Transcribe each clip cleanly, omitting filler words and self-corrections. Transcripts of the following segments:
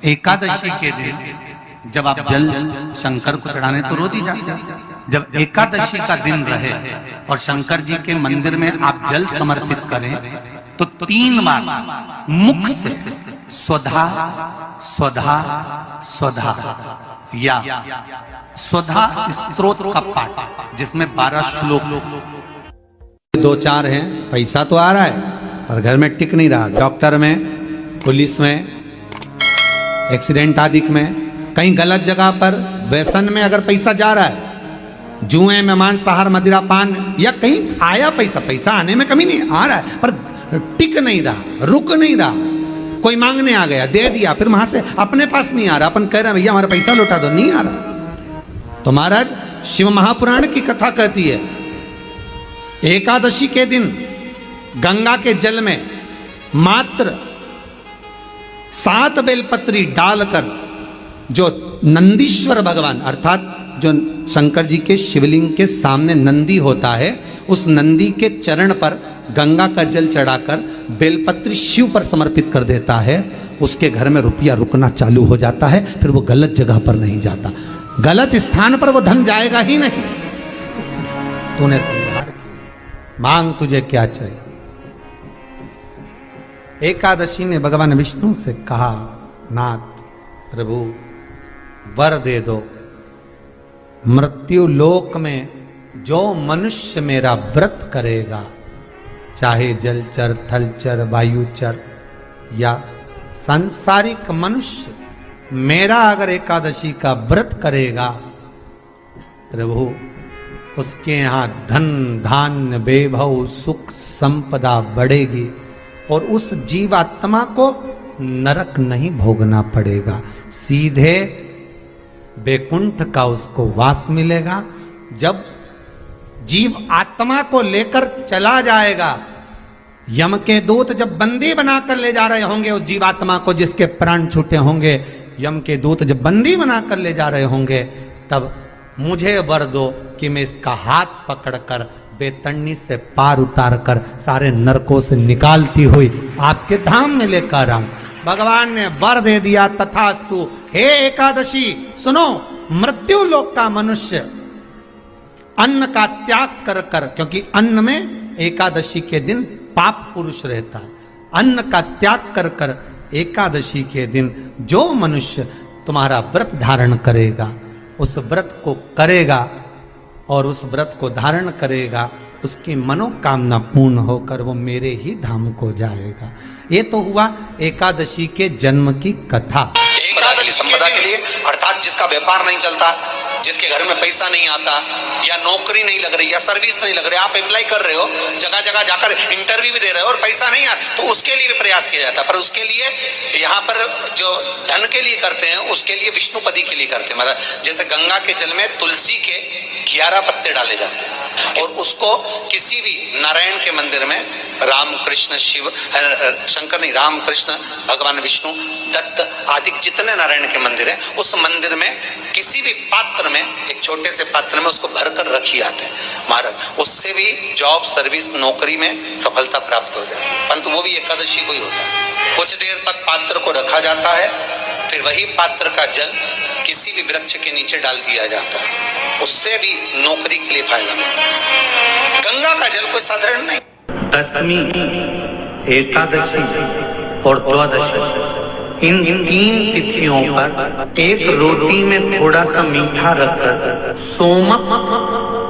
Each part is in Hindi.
एकादशी के दिन जब आप जल शंकर को चढ़ाने तो रोज ही जाते हैं। जब एकादशी का दिन रहे और शंकर जी के मंदिर में आप जल समर्पित करें तो 3 बार मुख से स्वधा स्वधा स्वधा या स्वधा स्तोत्र का पाठ, जिसमें 12 श्लोक 2-4 हैं। पैसा तो आ रहा है पर घर में टिक नहीं रहा। डॉक्टर में, पुलिस में, एक्सीडेंट आदि में, कहीं गलत जगह पर, व्यसन में अगर पैसा जा रहा है, जुए में, मांसाहार, मदिरा पान, या कहीं आया पैसा आने में कमी नहीं, आ रहा है पर टिक नहीं रहा, रुक नहीं रहा। कोई मांगने आ गया, दे दिया, फिर वहां से अपने पास नहीं आ रहा, अपन कह रहे हैं भैया हमारा पैसा लौटा दो, नहीं आ रहा। तो महाराज शिव महापुराण की कथा कहती है एकादशी के दिन गंगा के जल में मात्र 7 बेलपत्री डालकर जो नंदीश्वर भगवान अर्थात जो शंकर जी के शिवलिंग के सामने नंदी होता है, उस नंदी के चरण पर गंगा का जल चढ़ाकर बेलपत्री शिव पर समर्पित कर देता है, उसके घर में रुपया रुकना चालू हो जाता है। फिर वो गलत जगह पर नहीं जाता, गलत स्थान पर वो धन जाएगा ही नहीं। तूने समझा, मांग तुझे क्या चाहिए। एकादशी ने भगवान विष्णु से कहा, नाथ प्रभु वर दे दो, मृत्यु लोक में जो मनुष्य मेरा व्रत करेगा, चाहे जलचर, थलचर, वायुचर या सांसारिक मनुष्य, मेरा अगर एकादशी का व्रत करेगा प्रभु, उसके यहाँ धन धान्य वैभव सुख संपदा बढ़ेगी और उस जीवात्मा को नरक नहीं भोगना पड़ेगा, सीधे बैकुंठ का उसको वास मिलेगा। जब जीव आत्मा को लेकर चला जाएगा, यम के दूत जब बंदी बनाकर ले जा रहे होंगे उस जीवात्मा को जिसके प्राण छूटे होंगे, यम के दूत जब बंदी बनाकर ले जा रहे होंगे, तब मुझे वर दो कि मैं इसका हाथ पकड़कर बेतन्नी से पार उतार कर सारे नरकों से निकालती हुई आपके धाम में लेकर आऊं। भगवान ने वर दे दिया, तथास्तु। हे एकादशी सुनो, मृत्यु लोक का मनुष्य अन्न का त्याग कर कर, क्योंकि अन्न में एकादशी के दिन पाप पुरुष रहता है, अन्न का त्याग कर कर एकादशी के दिन जो मनुष्य तुम्हारा व्रत धारण करेगा, उस व्रत को करेगा और उस व्रत को धारण करेगा, उसकी मनोकामना पूर्ण होकर वो मेरे ही धाम को जाएगा। ये तो हुआ एकादशी के जन्म की कथा। एकादशी संपदा के लिए, अर्थात जिसका व्यापार नहीं चलता, जिसके घर में पैसा नहीं आता, या नौकरी नहीं लग रही, या सर्विस नहीं लग रही, आप अप्लाई कर रहे हो, जगह जगह जाकर इंटरव्यू भी दे रहे हो और पैसा नहीं आता, तो उसके लिए भी प्रयास किया जाता है। पर उसके लिए यहाँ पर जो धन के लिए करते हैं, उसके लिए विष्णुपदी के लिए करते हैं। मतलब जैसे गंगा के जल में तुलसी के 11 पत्ते डाले जाते हैं और उसको किसी भी नारायण के मंदिर में, राम कृष्ण शिव, शंकर नहीं, राम कृष्ण भगवान विष्णु, दत्त आदि जितने नारायण के मंदिर हैं, उस मंदिर में किसी भी पात्र में, एक छोटे से पात्र में उसको भरकर रखी आते हैं महाराज। उससे भी जॉब, सर्विस, नौकरी में सफलता प्राप्त हो जाती है। परंतु वो भी एकादशी को ही होता है। कुछ देर तक पात्र को रखा जाता है, फिर वही पात्र का जल किसी भी वृक्ष के नीचे डाल दिया जाता है, उससे भी नौकरी के लिए फायदा मिलता है। गंगा का जल कोई साधारण नहीं। दशमी, एकादशी और द्वादशी, इन 3 तिथियों पर एक रोटी में थोड़ा सा मीठा रखकर सोमक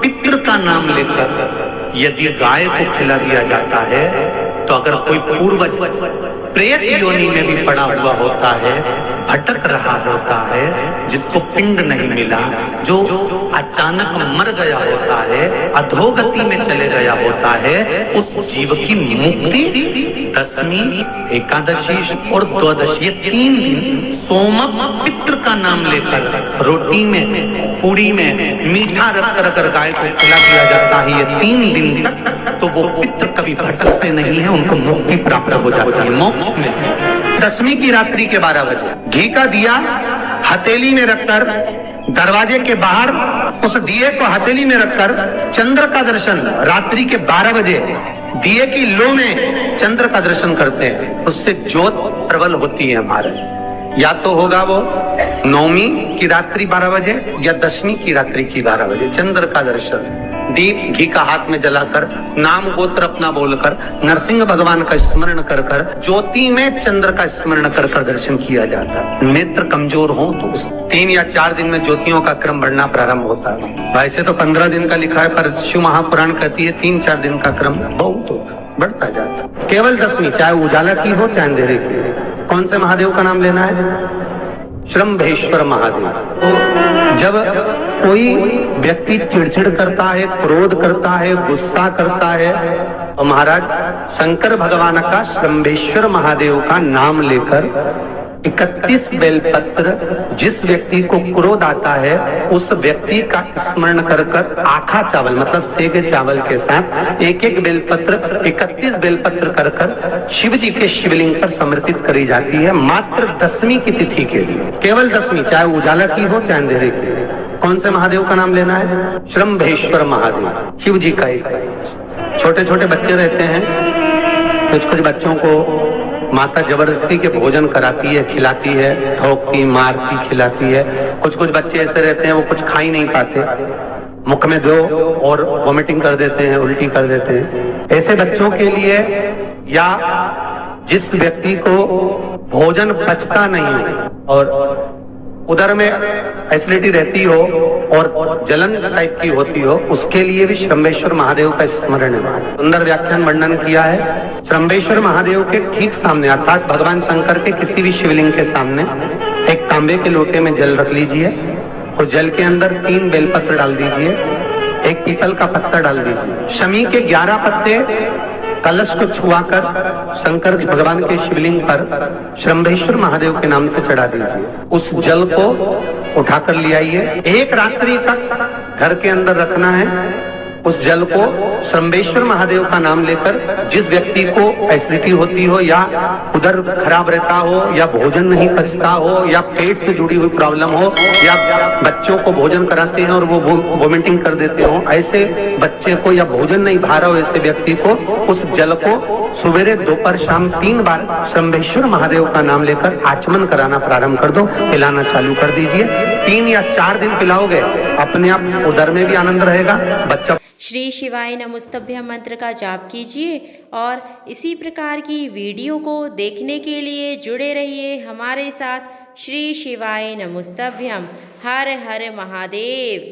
पितृ का नाम लेकर यदि गाय को खिला दिया जाता है, तो अगर कोई पूर्वज प्रेत योनि में भी पड़ा हुआ होता है, भटक रहा होता है, जिसको पिंड नहीं मिला, जो अचानक मर गया होता है, अधोगति में चले गया होता है, उस जीव की मुक्ति दशमी, एकादशी और द्वादशी, 3 दिन सोमक पितृ का नाम लेकर रोटी में, पूड़ी में मीठा रखकर अगर गाय को खिला दिया जाता है ये 3 दिन तक, तो वो पितृ कभी भटकते नहीं है, उनको मुक्ति प्राप्त हो जाती है, मोक्ष में। दशमी की रात्रि के 12 बजे घी का दिया हथेली में रखकर, दरवाजे के बाहर उस दिए को हथेली में रखकर चंद्र का दर्शन रात्रि के 12 बजे दिए की लो में चंद्र का दर्शन करते हैं, उससे ज्योत प्रबल होती है हमारे। या तो होगा वो नौमी की रात्रि 12 बजे या 10वीं की रात्रि की 12 बजे चंद्र का दर्शन दीप घी का हाथ में जलाकर नाम गोत्र अपना बोलकर नरसिंह भगवान का स्मरण कर कर ज्योति में चंद्र का स्मरण कर कर दर्शन किया जाता है। नेत्र कमजोर हो तो 3 या 4 दिन में ज्योतियों का क्रम बढ़ना प्रारंभ होता है। वैसे तो 15 दिन का लिखा है, पर शिव महापुराण कहती है 3-4 दिन का क्रम बहुत होता है, बढ़ता जाता है। केवल 10वीं, चाहे उजाला की हो चाहे अंधेरे की। कौन से महादेव का नाम लेना है? श्रम्भेश्वर महादेव। तो जब कोई व्यक्ति चिड़चिड़ करता है, क्रोध करता है, गुस्सा करता है, तो महाराज शंकर भगवान का श्रम्भेश्वर महादेव का नाम लेकर 31 बेलपत्र, जिस व्यक्ति को क्रोध आता है उस व्यक्ति का स्मरण कर कर आखा चावल मतलब सेगे चावल के साथ एक एक बेलपत्र 31 बेलपत्र कर कर शिव जी के शिवलिंग पर समर्पित करी जाती है, मात्र 10वीं की तिथि के लिए। केवल 10वीं, चाहे उजाला की हो चाहे अंधेरे की। कौन से महादेव का नाम लेना है? श्रम्भेश्वर महादेव, शिव जी का एक। छोटे छोटे बच्चे रहते हैं, कुछ बच्चों को माता जबरदस्ती के भोजन कराती है, खिलाती है, ठोकती, मारती, खिलाती है। कुछ बच्चे ऐसे रहते हैं वो कुछ खा ही नहीं पाते, मुख में दो और वॉमिटिंग कर देते हैं, उल्टी कर देते हैं। ऐसे बच्चों के लिए या जिस व्यक्ति को भोजन पचता नहीं और उदर में एसिडिटी रहती हो और जलन टाइप की होती हो, उसके लिए भी श्रम्भेश्वर महादेव का स्मरण है। सुंदर व्याख्यान वर्णन किया है। श्रम्भेश्वर महादेव के ठीक सामने अर्थात भगवान शंकर के किसी भी शिवलिंग के सामने एक तांबे के लोटे में जल रख लीजिए और जल के अंदर 3 बेलपत्र डाल दीजिए, एक पीपल का पत्ता डाल दीजिए, शमी के 11 पत्ते कलश को छुआकर शंकर भगवान के शिवलिंग पर श्रम्भेश्वर महादेव के नाम से चढ़ा दीजिए। उस जल को उठाकर ले आइए, 1 रात्रि तक घर के अंदर रखना है। उस जल को श्रम्भेश्वर महादेव का नाम लेकर जिस व्यक्ति को एसिडिटी होती हो या उदर खराब रहता हो या भोजन नहीं पचता हो या पेट से जुड़ी हुई प्रॉब्लम हो या बच्चों को भोजन कराते हैं और वो वोमिटिंग कर देते हो, ऐसे बच्चे को या भोजन नहीं भा रहा हो ऐसे व्यक्ति को उस जल को सवेरे दोपहर शाम 3 बार श्रम्भेश्वर महादेव का नाम लेकर आचमन कराना प्रारंभ कर दो, पिलाना चालू कर दीजिए। 3 या 4 दिन पिलाओगे, अपने आप उदर में भी आनंद रहेगा, बच्चा। श्री शिवाय नमस्तभ्यम मंत्र का जाप कीजिए और इसी प्रकार की वीडियो को देखने के लिए जुड़े रहिए हमारे साथ। श्री शिवाय नमस्तभ्यम। हर हर महादेव।